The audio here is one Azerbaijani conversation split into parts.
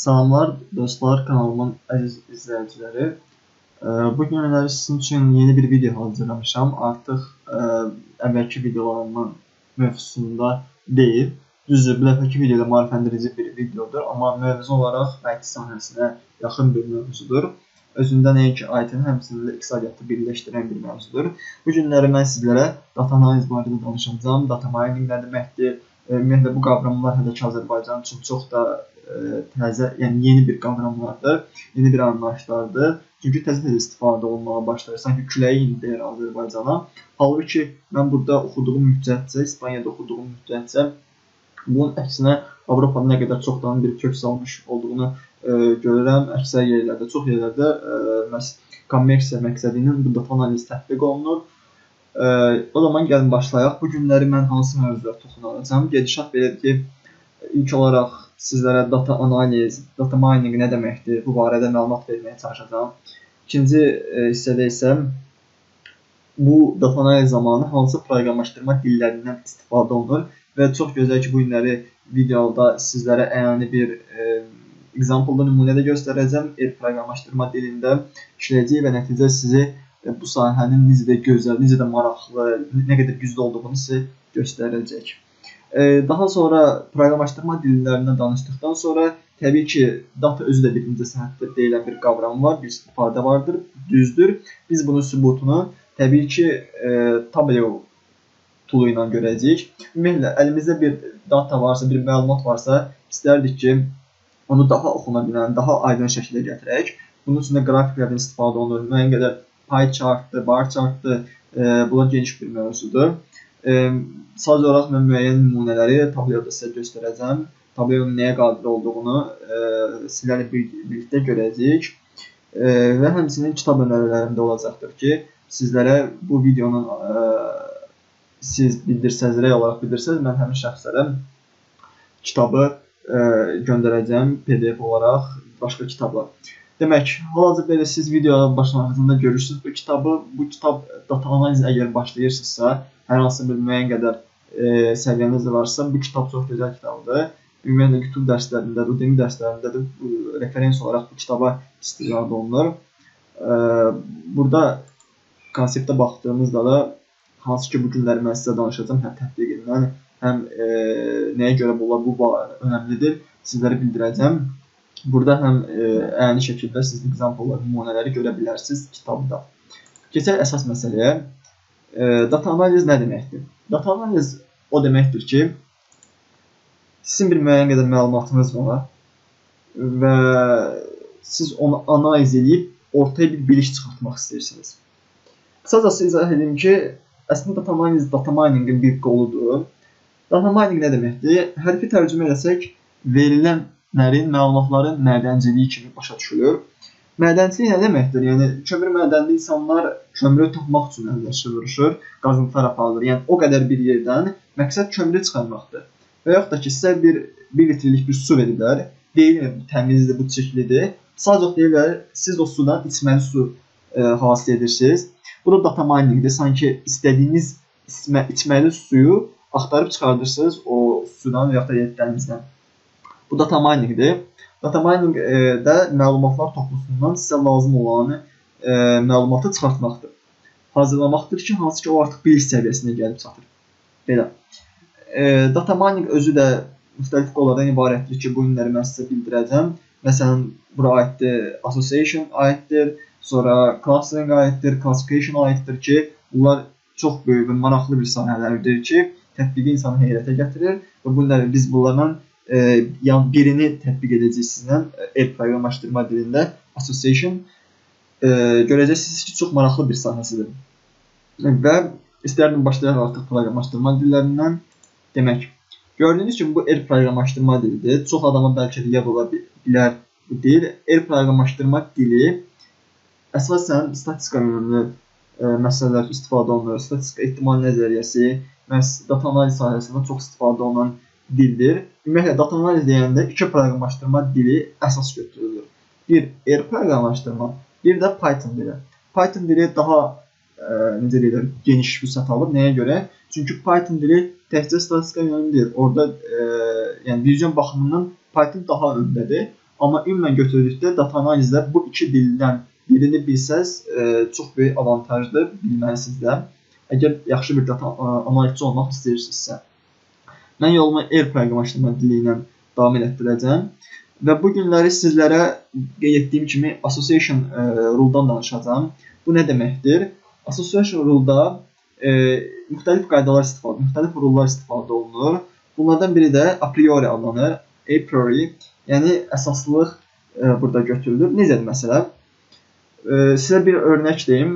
Salamlar dostlar, kanalımın əziz izləyiciləri. Bu günləri sizin üçün yeni bir video hazırlamışam. Artıq əvvəlki videolarımın mövzusunda deyil. Düzdür, bu dəfəki videoda maarifləndirici bir videodur, amma mövzu olaraq IT sahəsinə yaxın bir mövzudur. Özündə nəinki IT-nin həmçinin iqtisadiyyatı birləşdirən bir mövzudur. Bu günləri mən sizlərə data analiz barədə danışacağam. Data mining nə deməkdir? Ümumiyyətlə bu qavramlar hələ ki Azərbaycan üçün çox da təzə, yəni yeni bir qavramlardır, yeni bir anlayışlardır. Çünki təzə istifadə olunmağa başlayır. Sanki küləyi indi deyir Azərbaycana. Halbuki mən burada oxuduğum müddətcə, İspaniyada oxuduğum müddətcə bunun əksinə Avropada nə qədər çoxdan bir kök salmış olduğunu görürəm. Əksər yerlərdə, çox yerlərdə məhz kommersiya məqsədi ilə bu data analiz tətbiq olunur. O zaman gəlin başlayaq. Bu günləri mən hansı mövzulara toxunacağam? Gedişat belədir ki, ilk olaraq sizlərə data analiz, data mining nə deməkdir? Bu barədə məlumat verməyə çalışacağam. İkinci hissədə isə bu data analiz zamanı hansı proqramlaşdırma dillərindən istifadə olunur və çox gözəl ki, bu günləri videoda sizlərə əyani bir example-da nümunədə göstərəcəm. Proqramlaşdırma dilində işləyəcək və nəticə sizi bu sahənin necə də gözəl, necə də maraqlı, nə qədər güclü olduğunu sizə göstərəcək. Daha sonra proqramlaşdırma dillərindən danışdıqdan sonra təbii ki, data özü də birinci sənətdə deyilən bir qavram var, bir istifadə vardır, düzdür. Biz bunun sübutunu təbii ki, Tableau toolu ilə görəcəyik. Ümumiyyətlə, əlimizdə bir data varsa, bir məlumat varsa, istərdik ki, onu daha oxuna bilən, daha aydın şəkildə gətirək. Bunun üçün də qrafiklərdən istifadə olunur. Müəyyən qədər pie chartdır, bar chartdır, bunlar geniş bir mövzudur. Sadəcə olaraq mən müəyyən nümunələri Tableau'da sizə göstərəcəm. Tableau'nun nəyə qadir olduğunu sizlərlə birlikdə görəcəyik. Və həmçinin kitab önərilərimdə olacaqdır ki, sizlərə bu videonun siz bildirsəz, real olaraq bildirsəz, mən həmin şəxslərə kitabı göndərəcəm PDF olaraq, başqa kitablar. Demək, hal-hazırda siz videoya başlanğıcında görürsünüz bu kitab data analiz əgər başlayırsınızsa, hər hansı bir müəyyən qədər səviyyəniz varsa, bu kitab çox gözəl kitabdır. Ümumiyyətlə, YouTube dərslərində, Udemy dərslərində də referens olaraq bu kitaba istifadə olunur. Burada konseptə baxdığımızda da, hansı ki, bu günləri mən sizə danışacağım, həm tətbiqindən, həm nəyə görə bunlar bu önəmlidir, sizlərə bildirəcəm. Burada həm əyani şəkildə siz example-lar, nümunələri görə bilərsiniz kitabda. Keçək əsas məsələyə. Data analiz nə deməkdir? Data analiz o deməkdir ki, sizin bir müəyyən qədər məlumatınız var və siz onu analiz edib ortaya bir bilik çıxartmaq istəyirsiniz. Qısacası izah edeyim ki, əslində data analiz data miningin bir qoludur. Data mining nə deməkdir? Hərfi tərcümə etsək, məlumatların mədənciliyi kimi başa düşülür. Mədəncilik nə deməkdir? Yəni, kömür mədənli insanlar kömürü tapmaq üçün əlləşir, vuruşur, qazıntılar aparılır. Yəni, o qədər bir yerdən məqsəd kömürü çıxarmaqdır. Və yaxud da ki, sizə bir litrlik bir su verirlər, deyirlər, bu təmizdir, bu çirklidir. Sadəcə deyirlər, siz o sudan içməli su hasil edirsiniz. Bu da data miningdir. Sanki istədiyiniz içməli suyu axtarıb çıxardırsınız o sudan və yaxud da dənizdən. Bu data miningdir. Data miningdə məlumatlar toplusundan sizə lazım olan məlumatı çıxartmaqdır. Hazırlamaqdır ki, hansı ki, o artıq bilik səviyyəsinə gəlib çatır. Belə. Data mining özü də müxtəlif qollardan ibarətdir ki, bu günləri mən sizə bildirəcəm. Məsələn, bura aiddir, association aiddir, sonra clustering aiddir, classification aiddir ki, bunlar çox böyük və maraqlı bir sahələrdir ki, tətbiqi insanı heyrətə gətirir və biz bunlardan birini tətbiq edəcəyik sizlə proqramlaşdırma dilində association görəcəksiniz ki, çox maraqlı bir sahəsidir. Və istərdim başlayaq artıq proqramlaşdırma dillərindən. Demək, gördüyünüz kimi bu proqramlaşdırma dilidir. Çox adama bəlkə də yad ola bilər bu dil. Proqramlaşdırma dili əsasən statistika yönümlü məsələlər istifadə olunur. Statistika ehtimal nəzəriyyəsi, data analiz sahəsində çox istifadə olunan dildir. Ümumiyyətlə, data analiz deyəndə iki proqramlaşdırma dili əsas götürülür. Bir, proqramlaşdırma, bir də Python dili. Python dili daha necə deyirlər, geniş vüsət alır. Nəyə görə? Çünki Python dili təkcə statistika yönümlü deyil. Orada yəni vizyon baxımından Python daha öndədir. Amma ümumən götürdükdə data analizdə bu iki dildən birini bilsəz çox böyük avantajdır, bilməlisiniz də. Əgər yaxşı bir data analizçi olmaq istəyirsinizsə. Mən yolumu R proqramlaşdırma dili ilə davam etdirəcəm. Və bu günləri sizlərə qeyd etdiyim kimi association rule-dan danışacağam. Bu nə deməkdir? Association rule-da müxtəlif qaydalar istifadə, müxtəlif rullar istifadə olunur. Bunlardan biri də a priori adlanır. A priori, yəni əsaslılıq burada götürülür. Necədir məsələ? Sizə bir örnək deyim.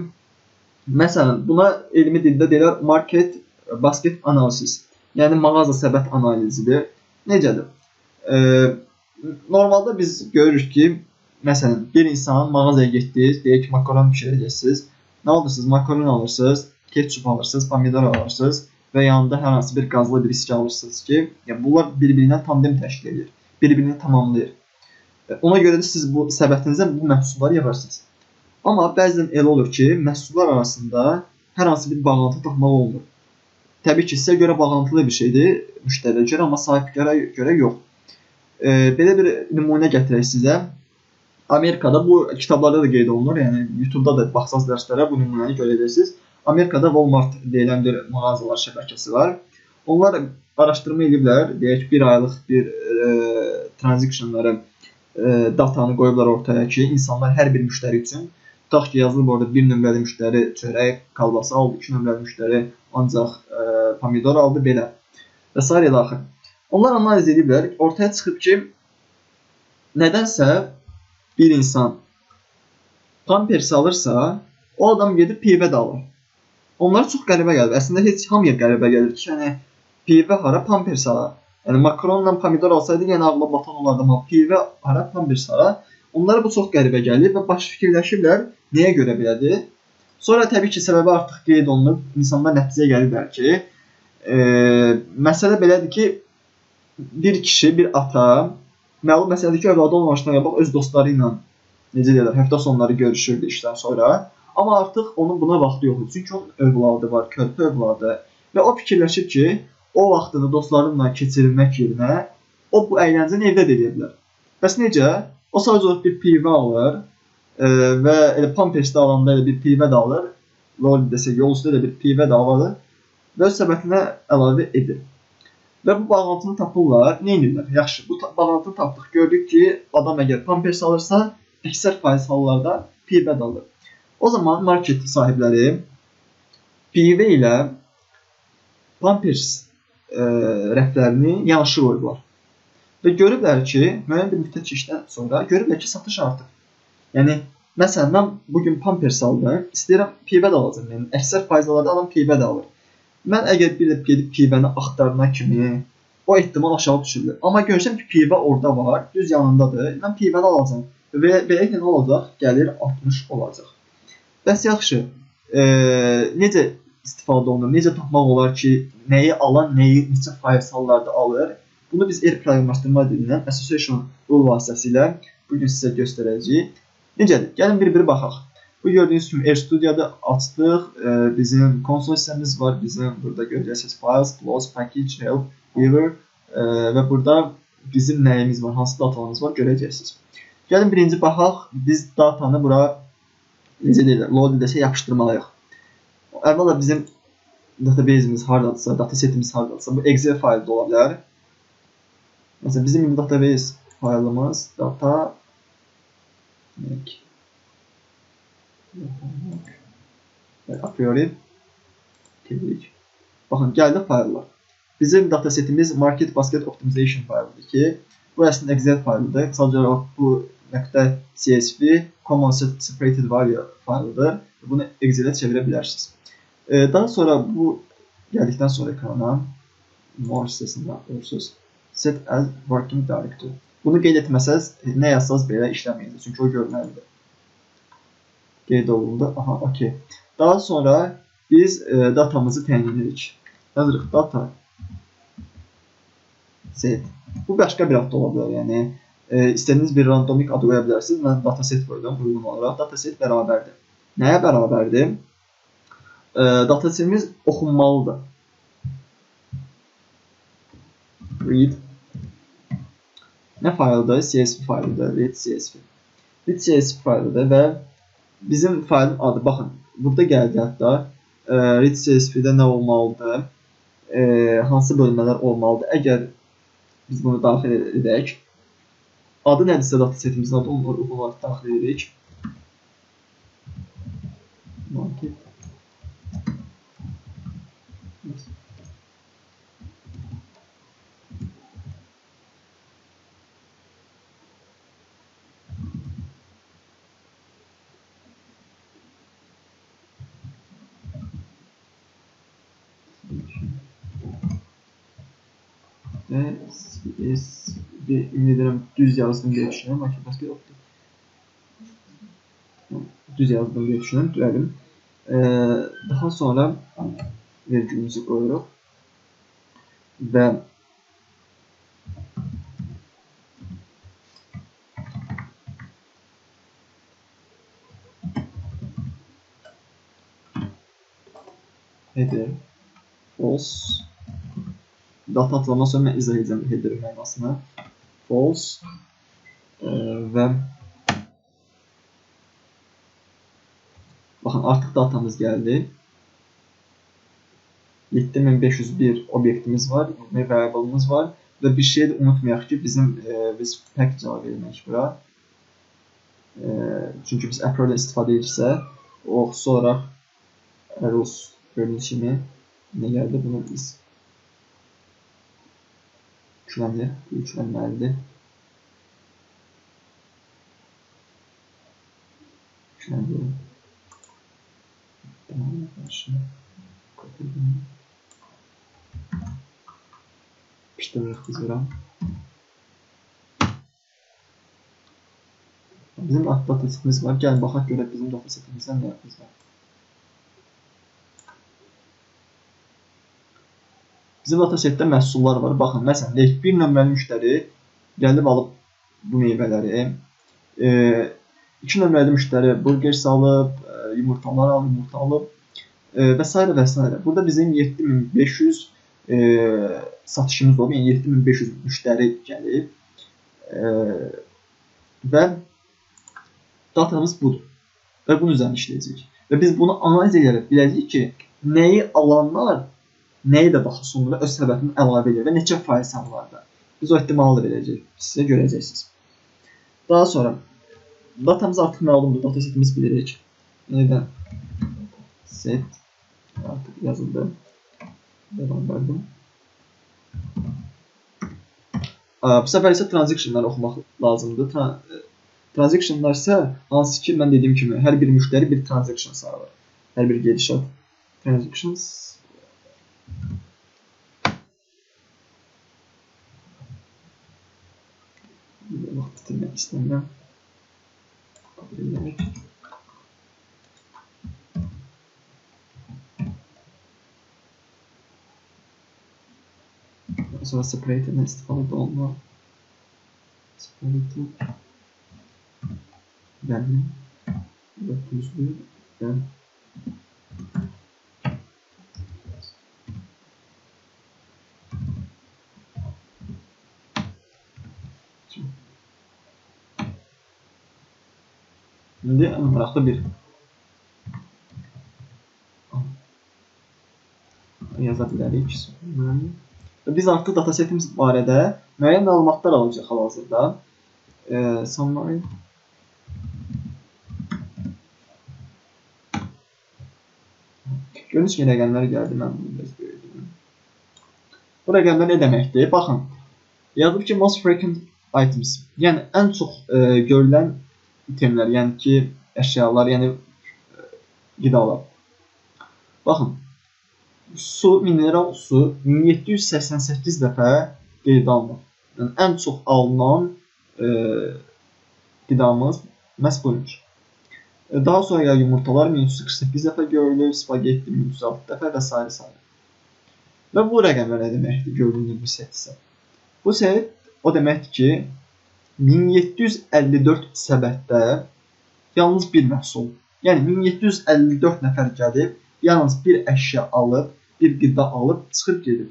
Məsələn, buna elmi dildə deyirlər market basket analysis. Yəni mağaza səbət analizidir. Necədir? Normalda biz görürük ki, məsələn, bir insan mağazaya getdiniz, deyək ki, makaron bişirəcəksiniz. Nə alırsınız? Makaron alırsınız, ketçup alırsınız, pomidor alırsınız və yanında hər hansı bir qazlı bir risk alırsınız ki, bunlar bir-birindən tandem təşkil edir, bir-birini tamamlayır. Ona görə də siz bu səbətinizdən bu məhsulları yığarsınız. Amma bəzən elə olur ki, məhsullar arasında hər hansı bir bağlantı tapmaq olmur. Təbii ki, sizə görə bağlantılı bir şeydir, müştəriyə görə, amma sahibkarə görə yox. Belə bir nümunə gətirək sizə. Amerikada bu kitablarda da qeyd olunur, yəni YouTube-da da baxsaz dərslərə bu nümunəni görəcəksiniz. Amerikada Walmart deyilən bir mağazalar şəbəkəsi var. Onlar araşdırma ediblər, deyək bir aylıq bir transactionları, datanı qoyublar ortaya ki, insanlar hər bir müştəri üçün, tutaq ki, yazılıb orada bir nömrəli müştəri çörək, kalbası aldı, 2 nömrəli müştəri ancaq pomidor aldı, belə və s. ilə axır. Onlar analiz ediblər, ortaya çıxıb ki, nədənsə bir insan Pampers alırsa, o adam gedib pivə də alır. Onlar çox qəribə gəlir. Əslində heç hamıya qəribə gəlir ki, yəni pivə hara Pampers hara. Yəni makaronla pomidor alsaydı yenə ağla batan olardı, amma pivə hara Pampers hara. Onlara bu çox qəribə gəlir və baş fikirləşirlər, nəyə görə belədir? Sonra təbii ki, səbəbi artıq qeyd olunub, insanlar nəticəyə gəlirlər ki, məsələ belədir ki, bir kişi, bir ata, məlum məsələdir ki, övladı olmamışdan qabaq öz dostları ilə, necə deyirlər, həftə sonları görüşürdü işdən sonra. Amma artıq onun buna vaxtı yoxdur. Çünki onun övladı var, körpə övladı. Və o fikirləşir ki, o vaxtını dostlarınla keçirmək yerinə o bu əyləncəni evdə də edə bilər. Bəs necə? O sadəcə bir pivə alır və elə Pampersdə alanda elə bir pivə də alır. Lol desək, yol üstə də bir pivə də alır və öz səbətinə əlavə edir. Və bu bağlantını tapırlar. Nə edirlər? Yaxşı, bu bağlantını tapdıq. Gördük ki, adam əgər Pampers alırsa, əksər faiz hallarda pivə də alır. O zaman market sahibləri pivə ilə Pampers rəflərini yanaşı qoyurlar. Və görüblər ki, müəyyən bir müddət keçdikdən sonra görüblər ki, satış artır. Yəni, məsələn, mən bugün Pampers aldım, istəyirəm pivə də alacam. Yəni, əksər faizalarda adam pivə də alır. Mən əgər bir də gedib pivəni axtarına kimi, o ehtimal aşağı düşürlər. Amma görsəm ki, pivə orada var, düz yanındadır, mən pivəni alacam. Və belə ki, nə olacaq? Gəlir 60 olacaq. Bəs yaxşı, necə istifadə olunur, necə tapmaq olar ki, nəyi alan, nəyi neçə faiz hallarda alır? Bunu biz R proqramlaşdırma dilindən association rule vasitəsilə bugün sizə göstərəcəyik. Necədir? Gəlin bir-biri baxaq. Bu gördüyünüz kimi RStudia'da açdıq. Bizim konsol hissəmiz var. Bizim burada görəcəksiniz files, close, package, help, viewer və burada bizim nəyimiz var, hansı datalarımız var görəcəksiniz. Gəlin birinci baxaq. Biz datanı bura necə deyirlər, load edəsə yapışdırmalıyıq. Əvvəla bizim database'imiz haradadırsa, datasetimiz haradadırsa, bu Excel faildə ola bilər. Məsələn, bizim database failimiz data a priori dedik. Baxın, gəldi fayllar. Bizim datasetimiz market basket optimization faylıdır ki, bu əslində Excel faylıdır. Sadəcə bu .csv common separated value faylıdır. Bunu Excel'e çevirə bilərsiniz. Daha sonra bu gəldikdən sonra ekrana more hissəsində olursunuz. Set as working directory. Bunu qeyd etməsəz, nə yazsaz belə işləməyəcək. Çünki o görünəlidir. Qeyd olundu. Aha, okey. Daha sonra biz datamızı təyin edirik. Yazırıq data set. Bu başqa bir adda ola bilər. Yəni, istədiyiniz bir randomik adı qoya bilərsiniz. Mən dataset qoydum uyğun olaraq. Dataset bərabərdir. Nəyə bərabərdir? Datasetimiz oxunmalıdır. Read Nə faylıdır? CSV faylıdır. Read CSV. Read CSV faylıdır və bizim faylın adı, baxın, burada gəldi hətta read CSV-də nə olmalıdır? Hansı bölmələr olmalıdır? Əgər biz bunu daxil edək, adı nədirsə datasetimizin adı, onları olaraq daxil edirik. Market. Ümid edirəm düz yazdım deyə düşünürəm. Başqa yoxdur. Düz yazdım deyə düşünürəm. Düzəldim. Daha sonra vergülümüzü qoyuruq və header false. Data atılama sonra mən izah edəcəm header mənasını. False və baxın, artıq datamız gəldi. 7501 obyektimiz var, variable'ımız var və bir şey də unutmayaq ki, biz pack cavab vermək bura. Çünki biz approach istifadə edirsə, o sonra arrows gördüyünüz kimi nə gəldi? Bunu biz yüklənməlidir. Yükləndirim. Pişdiririq biz bura. Bizim datasetimiz var. Gəlin baxaq görək bizim datasetimizdən nə yapımız var. Bizim datasetdə məhsullar var. Baxın, məsələn, bir nömrəli müştəri gəlib alıb bu meyvələri. 2 nömrəli müştəri burger salıb, yumurtalar alıb və s. və s. Burada bizim 7500 satışımız olub, yəni 7500 müştəri gəlib və datamız budur və bunun üzərində işləyəcək. Və biz bunu analiz edərək biləcəyik ki, nəyi alanlar nəyi də daha sonra öz səbəbini əlavə edir və neçə faiz sayılarda. Biz o ehtimalı da verəcəyik, sizə görəcəksiniz. Daha sonra datamız artıq məlumdur, datasetimiz bilirik. Yenidən set artıq yazıldı. Devam verdim. Bu səfər isə transactionları oxumaq lazımdır. Transactionlar isə hansı ki, mən dediyim kimi, hər bir müştəri bir transaction sayılır. Hər bir gedişat. Transactions. Vaxt bitirmək istəmirəm. Sonra separator'dan istifadə olunur. Separator gəldim və düzlü və İndi ən maraqlı bir yaza bilərik. Biz artıq datasetimiz barədə müəyyən məlumatlar alacaq hal-hazırda. Summary. Gördüyünüz kimi rəqəmlər gəldi, mən bunu biraz böyüdüm. Bu rəqəmlər nə deməkdir? Baxın, yazıb ki, most frequent items, yəni ən çox görülən itemlər, yəni ki, əşyalar, yəni qidalar. Baxın, su, mineral su 1788 dəfə qeyd alınır. Yəni, ən çox alınan qidamız məhz buymuş. Daha sonra gəlir yumurtalar 1348 dəfə görülür, spagetti 1306 dəfə və s. Və bu rəqəmlər nə deməkdir? Gördüyünüz bu set isə. Bu set o deməkdir ki, 1754 səbətdə yalnız bir məhsul. Yəni 1754 nəfər gəlib, yalnız bir əşya alıb, bir qida alıb, çıxıb gedib.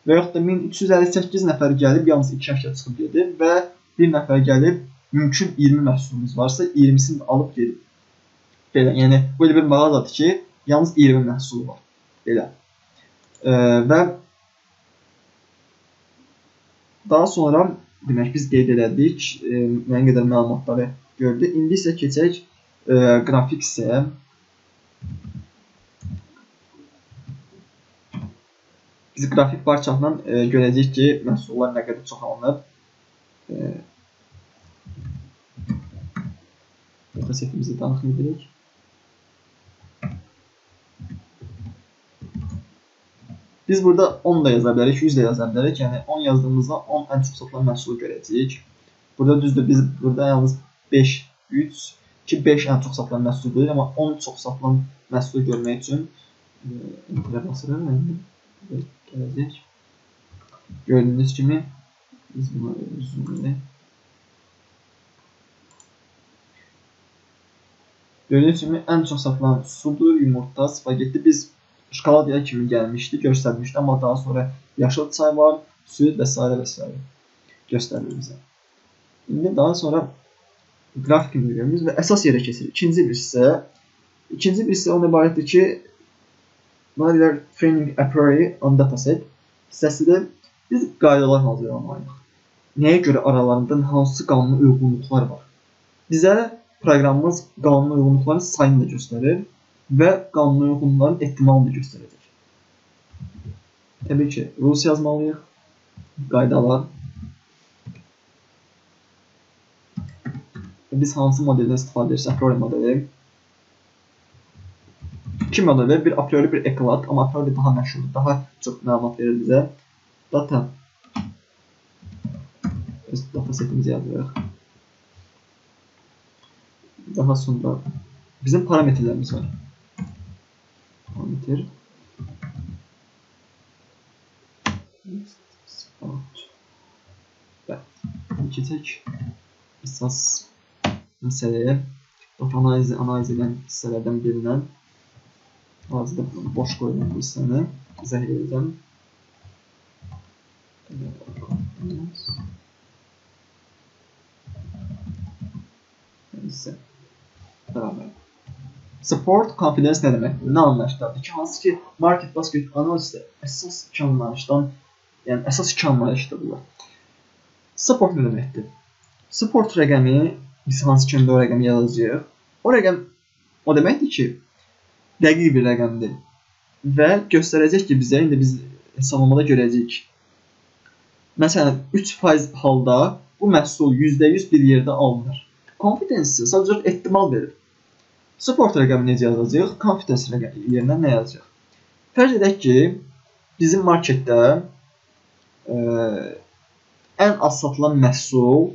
və yaxud da 1358 nəfər gəlib yalnız 2 şəklə çıxıb gedir və bir nəfər gəlib mümkün 20 məhsulumuz varsa 20-sini alıb gedir. Belə, yəni böyle bir mağazadır ki, yalnız 20 məhsulu var. Belə. Və daha sonra demək biz qeyd elədik, müəyyən qədər məlumatları gördük. İndi isə keçək qrafik hissəyə. Biz qrafik parçasından görəcəyik ki, məhsullar nə qədər çoxalınıb. Datasetimizi daxil edirik. Biz burada 10 da yaza bilərik, 100 də yaza bilərik. Yəni 10 yazdığımızda 10 ən çox satılan məhsulu görəcəyik. Burada düzdür, biz burada yalnız 5, 3, 2, 5 ən çox satılan məhsulu görürük. Amma 10 çox satılan məhsulu görmək üçün enterə basırıq. Gələcək. Gördüyünüz kimi biz buna zoom edək. Gördüyünüz kimi ən çox satılan sudur, yumurta, spagetti. Biz şokoladiya kimi gəlmişdi, göstərmişdi. Amma daha sonra yaşıl çay var, süd və s. göstərir bizə. İndi daha sonra qrafikini görürüz və əsas yerə keçirik. İkinci bir hissə ondan ibarətdir ki, buna deyilər Training a Priori on Dataset hissəsidir. Biz qaydalar hazırlamalıyıq. Nəyə görə aralarında hansı qanuna uyğunluqlar var? Bizə proqramımız qanuna uyğunluqların sayını da göstərir və qanuna uyğunluqların ehtimalını da göstərəcək. Təbii ki, rules yazmalıyıq, qaydalar. Biz hansı modeldən istifadə edirik? A priori modeli. İki modeli, bir a priori, bir eclat, amma a priori daha məşhurdur, daha çox məlumat verir bizə. Data. Öz data setimizi yazırıq. Daha sonra bizim parametrlərimiz var. Parametr. Və keçək əsas məsələyə. Data analiz edən hissələrdən birindən. Hazırda boş qoyulan bu hissəni izah edəcəm. Support confidence nə deməkdir? Nə anlayışlardır ki, hansı ki market basket analizdə əsas iki anlayışdan, yəni əsas iki anlayışdır bunlar. Support nə deməkdir? Support rəqəmi, biz hansı ki o rəqəmi yazacağıq. O rəqəm o deməkdir ki, dəqiq bir rəqəmdir və göstərəcək ki, bizə indi biz hesablamada görəcəyik. Məsələn, 3% halda bu məhsul %100 bir yerdə alınır. Confidence sadəcə ehtimal verir. Support rəqəmi necə yazacaq? Confidence rəqəmi yerinə nə yazacaq? Fərz edək ki, bizim marketdə ən az satılan məhsul,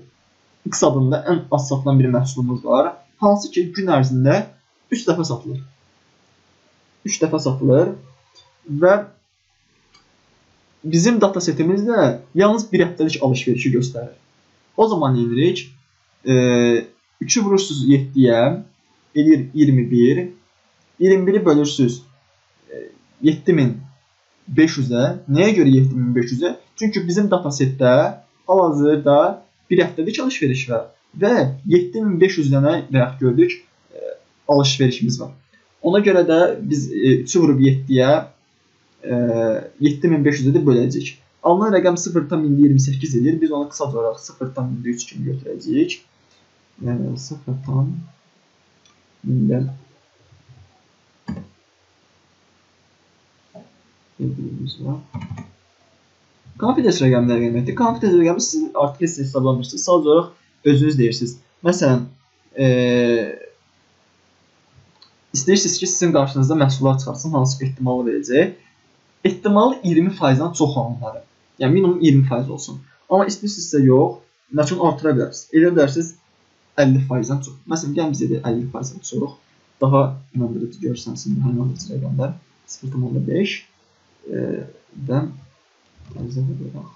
X adında ən az satılan bir məhsulumuz var. Hansı ki, gün ərzində 3 dəfə satılır. 3 dəfə satılır və bizim data setimizdə yalnız bir həftəlik alış-verişi göstərir. O zaman yenirik 3'ü vurursunuz 7'ye, elir 21. 21'i bölürsünüz 7500'e. Neye göre 7500'e? Çünkü bizim datasette hal-hazırda bir həftəlik alış-veriş var və 7500 dənə bayaq gördük alış-verişimiz var. Ona görə də biz 3'ü vurub 7'ye 7500'e də böləcəyik. Alınan rəqəm 0,28 edir. Biz onu qısaca olaraq 0,3 kimi götürəcəyik. Yəni 0,3 var. Confidence rəqəmi nə deməkdir? Confidence rəqəmi siz artıq heç hesablamırsınız. Sadəcə olaraq özünüz deyirsiniz. Məsələn, istəyirsiniz ki, sizin qarşınızda məhsullar çıxarsın, hansı ki ehtimalı verəcək. Ehtimalı 20%-dan çox olanları. Yəni minimum 20% olsun. Amma istəyirsinizsə yox, nə üçün artıra bilərsiniz? Elə bilərsiniz 50%-dan çox. Məsələn, gəlin bizə deyək 50%-dan çox. Daha inandırıcı görsənsin, daha inandırıcı rəqəmlər 0,5 və tərzə verək.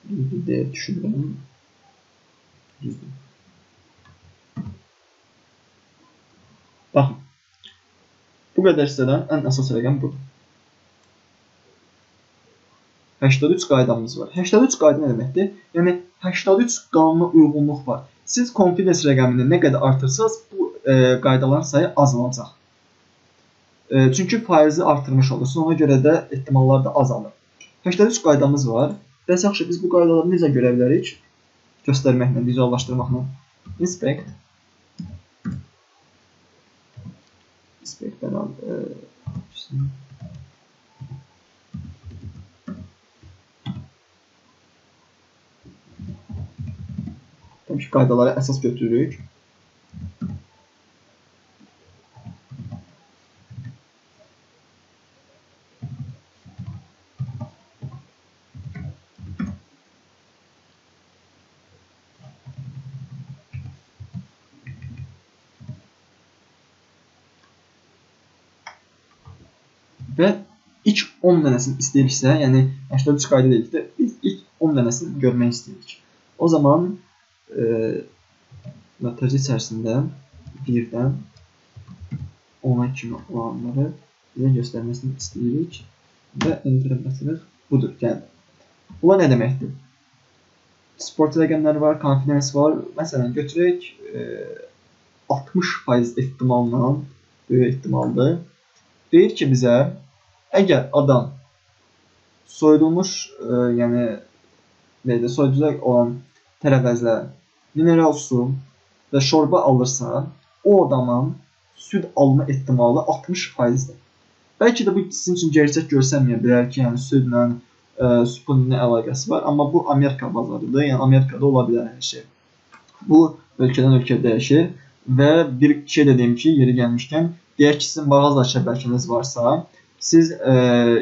Düzdür, deyək düşürürəm. Düzdür. Baxın. Bu Bu qədər hissədən ən əsas rəqəm budur. 83 qaydamız var. 83 qayda nə deməkdir? Yəni 83 qanuna uyğunluq var. Siz confidence rəqəmini nə qədər artırsanız, bu qaydaların sayı azalacaq. Çünki faizi artırmış olursunuz, ona görə də ehtimallar da azalır. 83 qaydamız var. Bəs yaxşı, biz bu qaydaları necə görə bilərik? Göstərməklə, vizuallaşdırmaqla. Inspect. Inspect'dən al. Təbii ki, qaydalara əsas götürürük. Və ilk 10 dənəsini istəyiriksə, yəni 83 qayda deyilsə, biz ilk 10 dənəsini görmək istəyirik. O zaman notacı içərisində 1-dən 10-a kimi olanları bizə göstərməsini istəyirik və enter basırıq. Budur, gəldi. Bunlar nə deməkdir? Sport rəqəmləri var, confidence var. Məsələn, götürək 60% ehtimalla, böyük ehtimaldır. Deyir ki, bizə, əgər adam soyulmuş, yəni soyuducuda olan tərəvəzlə mineral su və şorba alırsa, o adamın süd alma ehtimalı 60%-dir. Bəlkə də bu sizin üçün gerçək görsənməyə bilər ki, yəni südlə südün nə əlaqəsi var, amma bu Amerika bazarıdır, yəni Amerikada ola bilər hər şey. Bu ölkədən ölkəyə dəyişir və bir şey də deyim ki, yeri gəlmişkən, deyək ki, sizin mağaza şəbəkəniz varsa, siz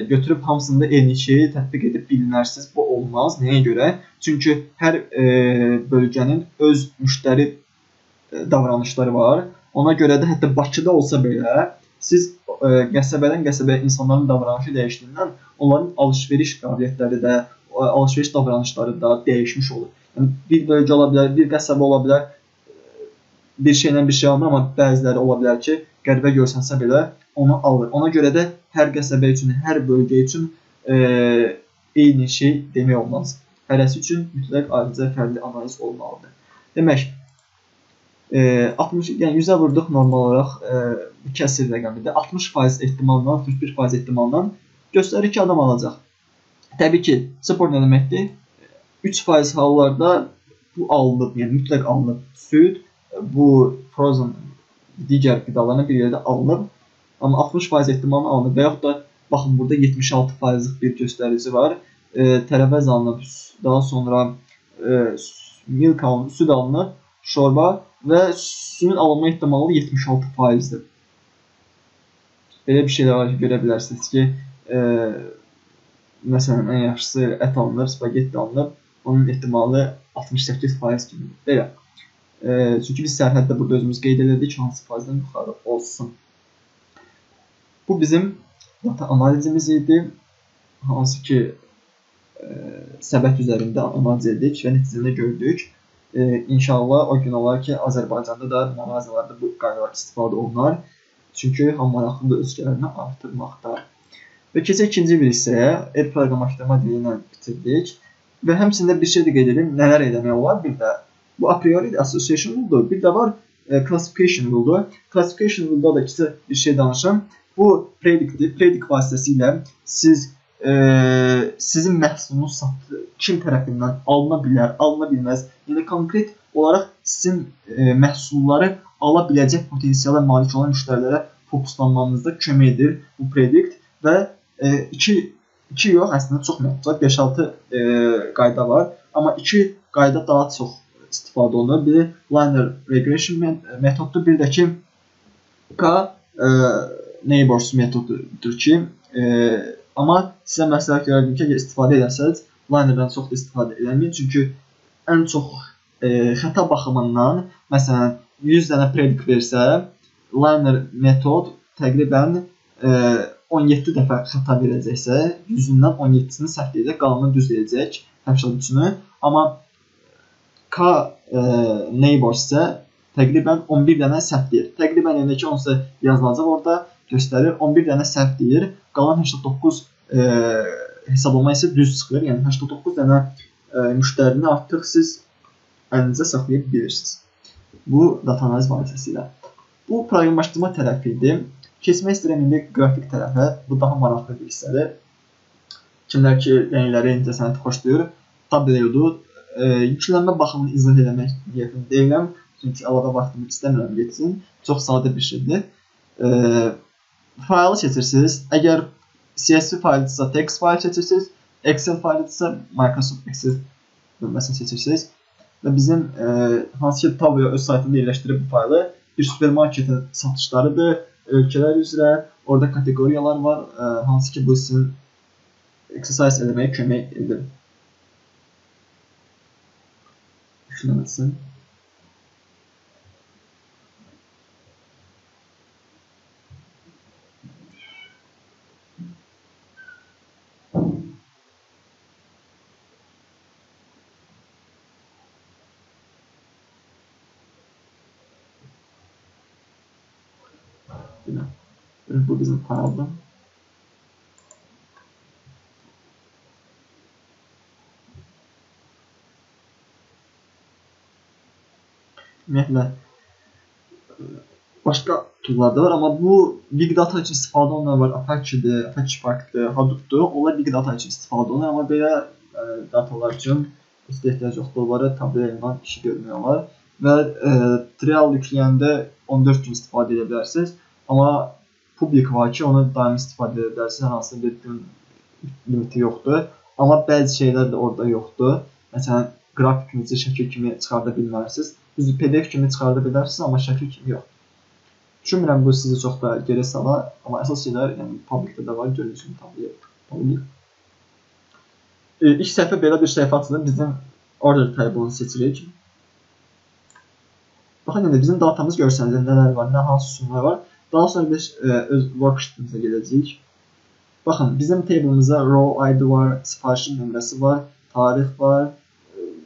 götürüb hamısında eyni şeyi tətbiq edib bilinərsiniz. Bu olmaz. Nəyə görə? Çünki hər bölgənin öz müştəri davranışları var. Ona görə də hətta Bakıda olsa belə, siz qəsəbədən qəsəbəyə insanların davranışı dəyişdiyindən onların alış-veriş qabiliyyətləri də, alış-veriş davranışları da dəyişmiş olur. Yəni, bir bölgə ola bilər, bir qəsəbə ola bilər, bir şeylə bir şey almır, amma bəziləri ola bilər ki, qəribə görsənsə belə onu alır. Ona görə də hər qəsəbə üçün, hər bölgə üçün eyni şey demək olmaz. Hərəsi üçün mütləq ayrıca fərqli analiz olmalıdır. Demək, 100-ə vurduq normal olaraq bu kəsir rəqəmidir. 60% ehtimalla, 61% ehtimalla göstərir ki, adam alacaq. Təbii ki, support nə deməkdir? 3% hallarda bu alınıb, yəni mütləq alınıb. Süd, bu frozen digər qidalarına bir yerdə alınıb. Amma 60% ehtimalla alınıb və yaxud da, baxın, burada 76%'lik bir göstərici var. Tərəvəz alınıb, daha sonra milk alınıb, süd alınıb, şorba və suyun alınma ehtimalı 76%'dir. Belə bir şeylər var ki, görə bilərsiniz ki, məsələn, ən yaxşısı ət alınır, spagetti alınır, onun ehtimalı 68% kimidir. Belə. Çünki biz sərhəddə burada özümüz qeyd edirdik ki, hansı faizdən yuxarı olsun. Bu bizim data analizimiz idi, hansı ki səbət üzərində analiz etdik və nəticədə gördük. İnşallah o gün olar ki, Azərbaycanda da mağazalarda bu qaydalar istifadə olunar. Çünki ham maraqlı özgələrini artırmaqda. Və keçək ikinci bir hissəyə, proqramlaşdırma dili ilə bitirdik. Və həmçində bir şey də qeyd edelim, nələr eləmək olar? Bir də bu a priori association rule-dur, bir də var classification rule-dur. Classification rule-da da kisə bir şey danışım. Bu predictdir. Predict vasitəsilə siz sizin məhsulunuz kim tərəfindən alına bilər, alına bilməz. Yəni konkret olaraq sizin məhsulları ala biləcək potensiala malik olan müştərilərə fokuslanmanızda kömək edir bu predict və 2 yox, əslində çox məhdud, 5-6 qayda var, amma 2 qayda daha çox istifadə olunur. Biri linear regression metoddur, bir də ki Neighbors metodudur ki, amma sizə məsləhət görərdim ki, istifadə edərsəniz, linerdən çox da istifadə edəməyin. Çünki ən çox xəta baxımından, məsələn, 100 dənə predict versə, liner metod təqribən 17 dəfə xəta verəcəksə, 100-dən 17-sini səhv edəcək, qalanını düz edəcək, 83-ünü. Amma Neighbors isə təqribən 11 dənə səhv deyir. Təqribən yəni ki, onsa yazılacaq orada göstərir. 11 dənə səhv deyir. Qalan 89 hesablama isə düz çıxır. Yəni 89 dənə müştərini artıq siz əlinizə saxlaya bilirsiniz. Bu data analiz vasitəsilə. Bu proqramlaşdırma tərəfi idi. Keçmək istəyirəm indi qrafik tərəfə. Bu daha maraqlı bir hissədir. Kimlər ki, rəngləri, incəsənəti xoşlayır. Tableau'dur. Yüklənmə baxımını izah eləmək niyyətini deyiləm. Çünki alada vaxtımı istəmirəm geçsin. Çox sadə bir şeydir. Faylı seçirsiniz. Əgər CSV faylıdırsa text fayl seçirsiniz. Excel faylıdırsa Microsoft Excel bölməsini seçirsiniz. Və bizim hansı ki Tableau öz saytında yerləşdirib bu faylı bir supermarketin satışlarıdır. Ölkələr üzrə orada kateqoriyalar var. Hansı ki bu sizin exercise eləməyə kömək edir. Yüklənməsin. Bu bizim fayldır. Ümumiyyətlə başqa tool'lar da var, amma bu Big Data üçün istifadə olunan var. Apache'dir, Apache Spark'dır, Hadoop'dur. Onlar Big Data üçün istifadə olunur, amma belə datalar üçün ehtiyac yoxdur. Onları Tableau ilə işi görmək olar. Və trial yükləyəndə 14 gün istifadə edə bilərsiniz. Amma publik var ki, onu daimi istifadə edə bilərsiniz. Hər hansı bir gün limiti yoxdur. Amma bəzi şeylər də orada yoxdur. Məsələn, qrafikinizi şəkil kimi çıxarda bilməlisiniz. Düzdür, PDF kimi çıxarda bilərsiniz, amma şəkil kimi yox. Düşünmürəm bu sizi çox da geri salar, amma əsas şeylər yəni publikdə də var, görürsünüz Tableau. İlk səhifə belə bir səhifə açılır. Bizim order table'ını seçirik. Baxın, indi bizim datamız görsəniz nələr var, nə hansı sütunlar var. Daha sonra biz öz worksheet'imizə gedəcəyik. Baxın, bizim table'ımıza row ID var, sifarişin nömrəsi var, tarix var,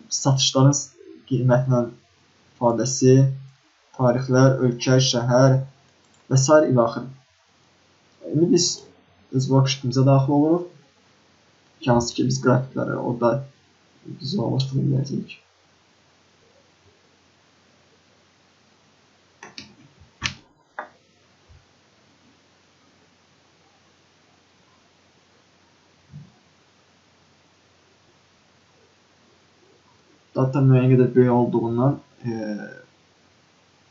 satışların qiymətlə ifadəsi, tarixlər, ölkə, şəhər və s. ilə axır. İndi biz öz worksheet'imizə daxil oluruq. Hansı ki biz qrafikləri orada vizuallaşdıra biləcəyik. Data müəyyən qədər böyük olduğundan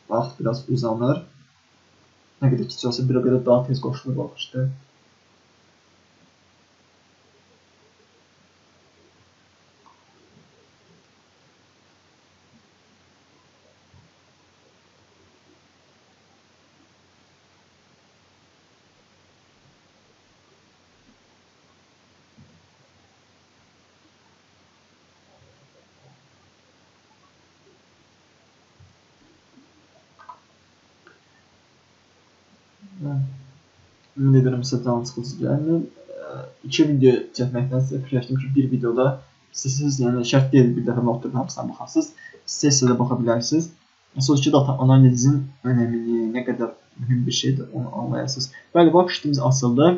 vaxt biraz uzanır. Nə qədər kiçik olsa bir o qədər daha tez qoşulur baxışdır. Ümid edirəm sizə canlı sıxıcı gəlmir. 2 video çəkməkdənsə fikirləşdim ki, bir videoda siz yəni şərt deyil bir dəfə oturub hamısına baxasınız. Sessiyada baxa bilərsiniz. Sonra ki data analizin önəmini, nə qədər mühüm bir şeydir onu anlayasınız. Bəli, worksheetimiz açıldı.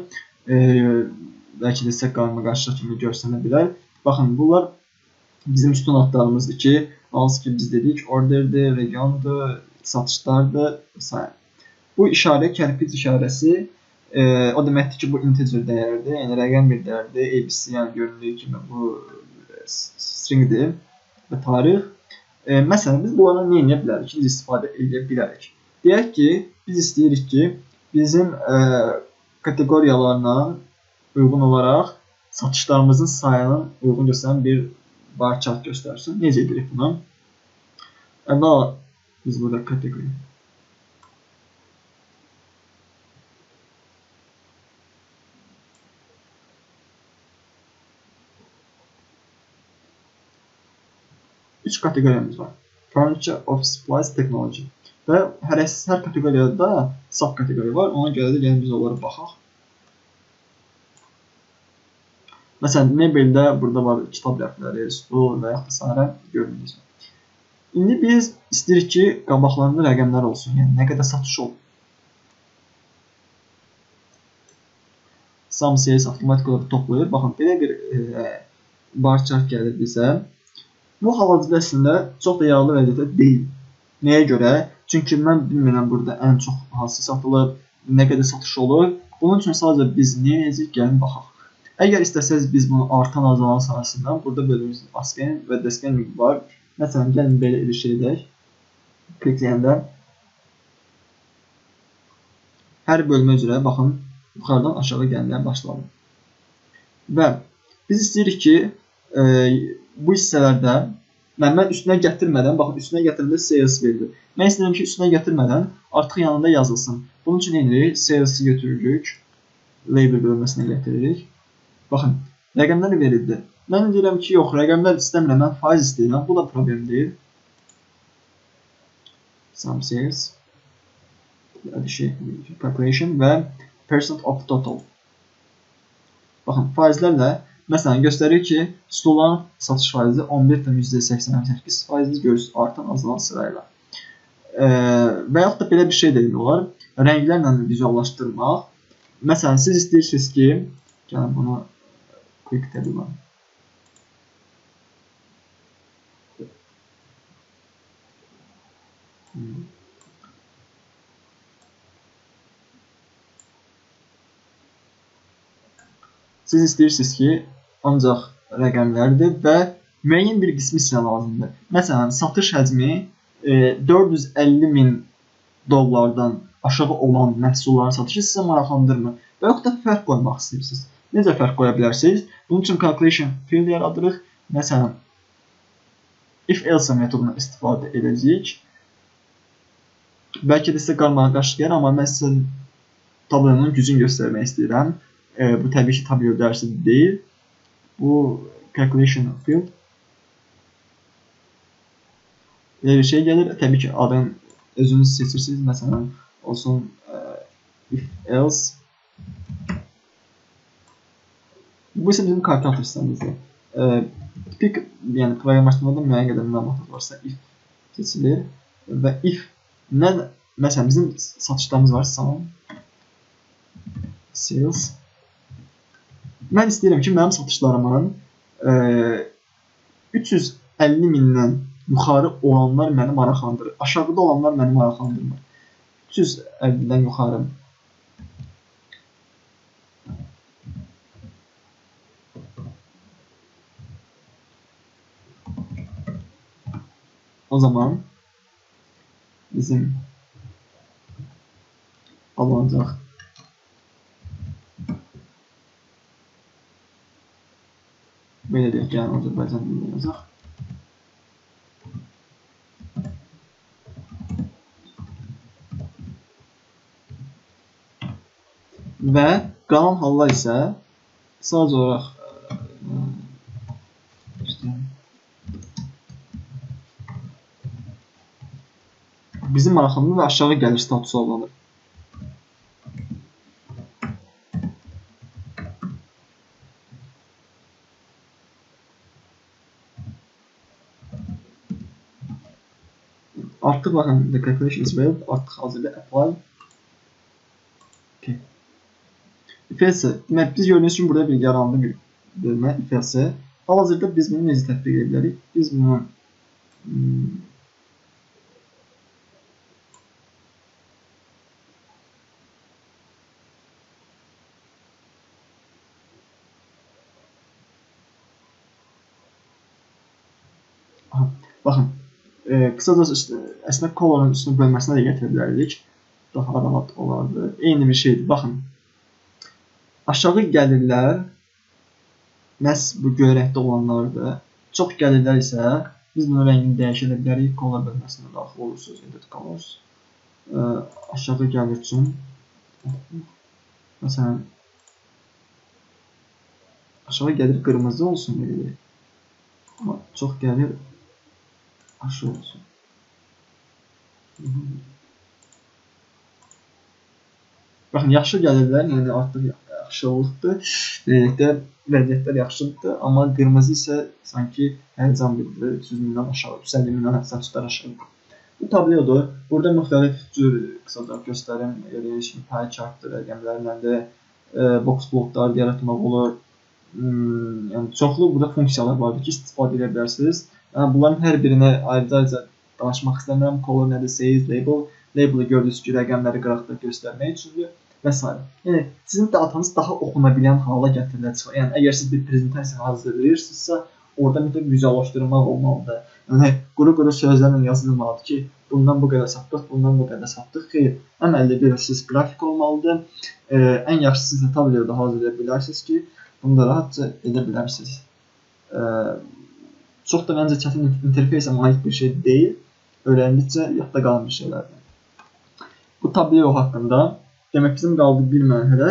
Bəlkə də sizə qarşı kimi görsənə bilər. Baxın, bunlar bizim sütun adlarımızdır ki, hansı ki biz dedik, orderdir, regiondur, satışlardır və s. Bu işarə, kərpic işarəsi, o deməkdir ki, bu integer dəyərdir, yəni rəqəm bir dəyərdir, ABC, yəni göründüyü kimi bu stringdir və tarix. Məsələn, biz bunlardan nə edə bilərik ki, biz istifadə edə bilərik. Deyək ki, biz istəyirik ki, bizim kateqoriyalarla uyğun olaraq satışlarımızın sayının uyğun göstərən bir bar chart göstərsin. Necə edirik bunu? Əvvəla biz burada kateqori. Üç kateqoriyamız var. Furniture, Office Supplies, Technology. Və hər kateqoriyada sub kateqoriya var. Ona görə də gəlin biz onlara baxaq. Məsələn, mebeldə burada var kitab rəfləri, stol və yaxud da s. görünür. İndi biz istəyirik ki, qabaqlarında rəqəmlər olsun. Yəni nə qədər satış olur. sum sales avtomatik olaraq toplayır. Baxın, belə bir bar chart gəlir bizə. Bu hal-hazırda əslində çox da yararlı vəziyyətdə deyil. Nəyə görə? Çünki mən bilmirəm burada ən çox hansı satılır, nə qədər satış olur. Bunun üçün sadəcə biz nə edəcəyik? Gəlin baxaq. Əgər istəsəz biz bunu artan azalan sahəsindən burada bölümümüz ascending və descending var. Məsələn, gəlin belə bir şey edək. Klikləyəndə hər bölmə üzrə baxın, yuxarıdan aşağı gəlməyə başladı. Və biz istəyirik ki, bu hissələrdə mən üstünə gətirmədən, baxın, üstünə gətirəndə sales verdi. Mən istəyirəm ki, üstünə gətirmədən artıq yanında yazılsın. Bunun üçün eləyirik, sales'i götürürük, label bölməsinə gətiririk. Baxın, rəqəmlər verildi. Mən deyirəm ki, yox, rəqəmlər istəmirəm, mən faiz istəyirəm. Bu da problem deyil. Sum sales, calculation və percent of total. Baxın, faizlərlə məsələn, göstərir ki, stolların satış faizi 11,88 faizini görürsünüz, artan azalan sırayla. Və yaxud da belə bir şey demək olar, rənglərlə vizuallaşdırmaq. Məsələn, siz istəyirsiniz ki, gəlin bunu quick tab'la. Siz istəyirsiniz ki, ancaq rəqəmlərdir və müəyyən bir qismi sizə lazımdır. Məsələn, satış həcmi 450.000 dollardan aşağı olan məhsulların satışı sizə maraqlandırmır və yaxud da fərq qoymaq istəyirsiniz. Necə fərq qoya bilərsiniz? Bunun üçün calculation field yaradırıq. Məsələn, if-else metodunu istifadə edəcəyik. Bəlkə də sizə qarmağa-qarışıq gəlir, amma mən sizə tablonun gücünü göstərmək istəyirəm. Bu təbii ki, tabi ödərsi deyil. Bu calculation field. Bir şey gəlir. Təbii ki, adın özünüz seçirsiniz. Məsələn, olsun if else. Bu isə bizim kalkulator sistemimizdir. Tipik, yəni proqramlaşdırmada müəyyən qədər məlumat varsa if seçilir və if nə, məsələn, bizim satışlarımız var, sum sales. Mən istəyirəm ki, mənim satışlarımın 350.000-dən yuxarı olanlar məni maraqlandırır. Aşağıda olanlar məni maraqlandırmır. 350-dən yuxarı. O zaman bizim alınacaq belə deyək, gəlin Azərbaycan dilində yazaq. Və qalan hallar isə sadəcə olaraq bizim maraqlandırır və aşağı gəlir statusu alınır. Artıq baxın, the calculation is valid, artıq hazırda apply. Okay. If-else, demək, biz gördüyünüz kimi burada bir yaranlı bir bölmə, if-else. Hal-hazırda biz bunu necə tətbiq edə bilərik? Biz bunu baxın, qısacası əslində kolonun üstünü bölməsinə də gətirə bilərdik. Daha rahat olardı. Eyni bir şeydir. Baxın, aşağı gəlirlər məhz bu göyrəkdə olanlardır. Çox gəlirlər isə biz bunun rəngini dəyişə bilərik. Kolor bölməsinə daxil olursunuz. Edit colors. Aşağı gəlir üçün məsələn aşağı gəlir qırmızı olsun deyirik. Amma çox gəlir aşağı olsun. Baxın, yaxşı gəlirlər, yəni artıq yaxşılıqdır. Beləliklə, vəziyyətlər yaxşıdır, amma qırmızı isə sanki hərcan bildirir. 300.000-dən aşağı, 350.000-dən satışlar aşağıdır. Bu tablodur. Burada müxtəlif cür qısaca göstərim, pie chartdır, rəqəmlərlədir, box bloklar yaratmaq olur. Yəni çoxlu burada funksiyalar vardır ki, istifadə edə bilərsiniz. Yəni bunların hər birinə ayrıca danışmaq istəmirəm. Color nədir, size, label. Label-ı gördüyünüz ki, rəqəmləri qıraqda göstərmək üçündür və s. Yəni sizin datanız daha oxuna bilən hala gətiriləcək. Yəni əgər siz bir prezentasiya hazırlayırsınızsa, orada mütləq vizuallaşdırmaq olmalıdır. Yəni quru-quru sözlərlə yazılmalıdır ki, bundan bu qədər satdıq, bundan bu qədər satdıq. Xeyr, əməlli bir siz qrafik olmalıdır. Ən yaxşısı siz tabloda hazırlaya bilərsiniz ki, bunu da rahatca edə bilərsiniz. Çox da məncə çətin interfeysə malik bir şey deyil. Öyrəndikcə yadda qalan bir şeylərdir. Bu tablo haqqında demək bizim qaldı bir mərhələ.